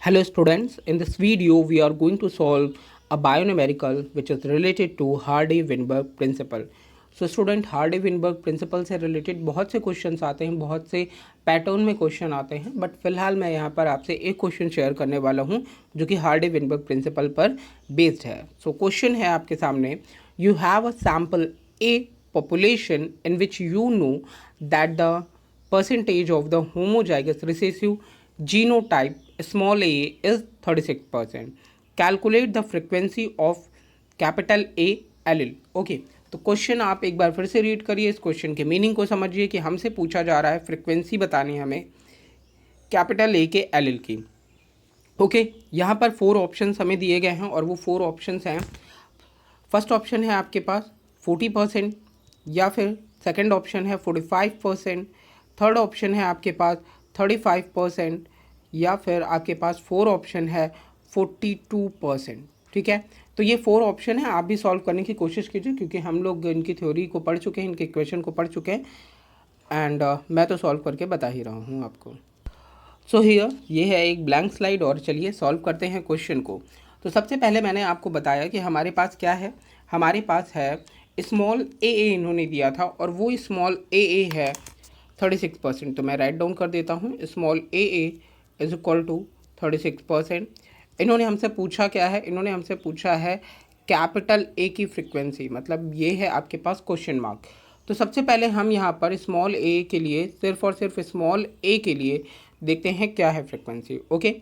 Hello students, in this video we are going to solve a bionumerical which is related to Hardy-Weinberg principle. So student Hardy-Weinberg principle से related बहुत से questions आते हैं, बहुत से pattern में question आते हैं, बट फिलहाल मैं यहाँ पर आपसे एक क्वेश्चन शेयर करने वाला हूँ जो कि Hardy-Weinberg प्रिंसिपल पर बेस्ड है. सो क्वेश्चन है आपके सामने, you have a sample A population in which you know that the percentage of the homozygous recessive genotype small a is 36%. Calculate the frequency of capital A allele. Okay तो question आप एक बार फिर से read करिए, इस question के meaning को समझिए कि हमसे पूछा जा रहा है फ्रीक्वेंसी बतानी हमें कैपिटल ए के एलिल की. ओके यहाँ पर 4 ऑप्शंस हमें दिए गए हैं और वो 4 ऑप्शंस हैं. फर्स्ट ऑप्शन है आपके पास 40%, या फिर सेकंड ऑप्शन है 45%, थर्ड ऑप्शन है आपके पास 35%, या फिर आपके पास 4 ऑप्शन है 42%. ठीक है, तो ये 4 ऑप्शन है. आप भी सॉल्व करने की कोशिश कीजिए क्योंकि हम लोग इनकी थ्योरी को पढ़ चुके हैं, इनके इक्वेशन को पढ़ चुके हैं एंड मैं तो सॉल्व करके बता ही रहा हूँ आपको. सो हियर ये है एक ब्लैंक स्लाइड और चलिए सॉल्व करते हैं क्वेश्चन को. तो सबसे पहले मैंने आपको बताया कि हमारे पास क्या है, हमारे पास है स्मॉल ए इन्होंने दिया था और वो स्मॉल ए है 36%. तो मैं राइट डाउन कर देता हूँ, small A is equal to 36%. इन्होंने हमसे पूछा क्या है, इन्होंने हमसे पूछा है कैपिटल ए की फ्रीक्वेंसी, मतलब ये है आपके पास क्वेश्चन मार्क. तो सबसे पहले हम यहाँ पर स्मॉल ए के लिए सिर्फ और सिर्फ स्मॉल ए के लिए देखते हैं क्या है फ्रीक्वेंसी. ओके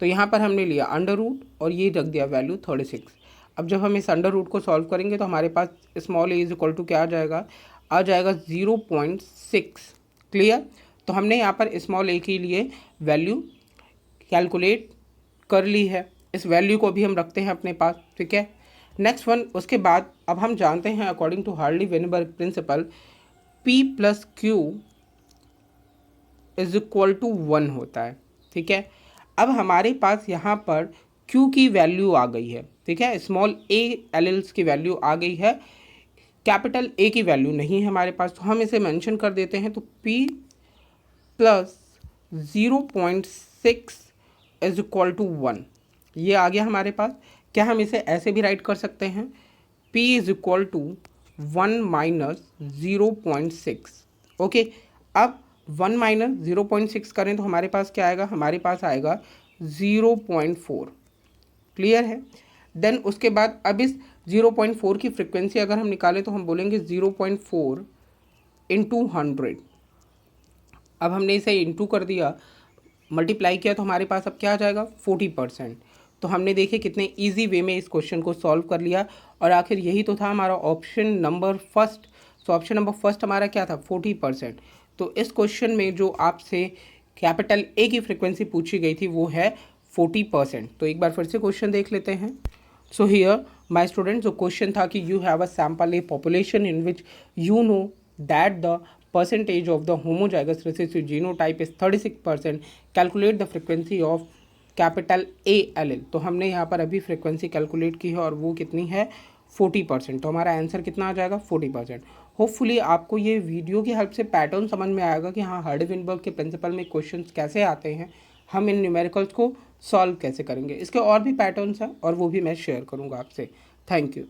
तो यहाँ पर हमने लिया अंडर रूट और ये रख दिया वैल्यू 36. अब जब हम इस अंडर रूट को सॉल्व करेंगे तो हमारे पास small A is equal to क्या आ जाएगा 0.6. क्लियर. तो हमने यहाँ पर स्मॉल ए के लिए वैल्यू कैलकुलेट कर ली है, इस वैल्यू को भी हम रखते हैं अपने पास. ठीक है, नेक्स्ट वन. उसके बाद अब हम जानते हैं according to Hardy Weinberg principle P plus Q is equal to 1 होता है. ठीक है, अब हमारे पास यहाँ पर Q की वैल्यू आ गई है. ठीक है, स्मॉल ए एलिल्स की वैल्यू आ गई है, कैपिटल ए की वैल्यू नहीं है हमारे पास. तो हम इसे मेंशन कर देते हैं. तो P plus 0.6 is equal to 1, ये आ गया हमारे पास. क्या हम इसे ऐसे भी राइट कर सकते हैं, P is equal to 1 minus 0.6. Okay, अब 1 माइनस 0.6 करें तो हमारे पास क्या आएगा, हमारे पास आएगा 0.4. क्लियर है. देन उसके बाद अब इस 0.4 की फ्रीक्वेंसी अगर हम निकालें तो हम बोलेंगे 0.4 इंटू 100. अब हमने इसे इंटू कर दिया, मल्टीप्लाई किया तो हमारे पास अब क्या आ जाएगा 40%. तो हमने देखे कितने इजी वे में इस क्वेश्चन को सॉल्व कर लिया और आखिर यही तो था हमारा option number first. So option number first हमारा क्या था 40%. तो इस क्वेश्चन में जो आपसे कैपिटल ए की फ्रीक्वेंसी पूछी गई थी वो है 40%. तो एक बार फिर से क्वेश्चन देख लेते हैं. सो हियर माय स्टूडेंट, जो क्वेश्चन था कि you have a sample A population in which you know that the percentage of the homozygous recessive genotype is 36%. Calculate the frequency of capital A allele. तो हमने यहाँ पर अभी frequency calculate की है और वो कितनी है 40%. तो हमारा आंसर कितना आ जाएगा 40%. होपफुली आपको ये वीडियो की हेल्प से पैटर्न समझ में आएगा कि हाँ हार्डी-वेनबर्ग के प्रिंसिपल में क्वेश्चंस कैसे आते हैं, हम इन न्यूमेरिकल्स को सॉल्व कैसे करेंगे. इसके और भी पैटर्न्स हैं और वो भी मैं शेयर करूँगा आपसे. Thank you.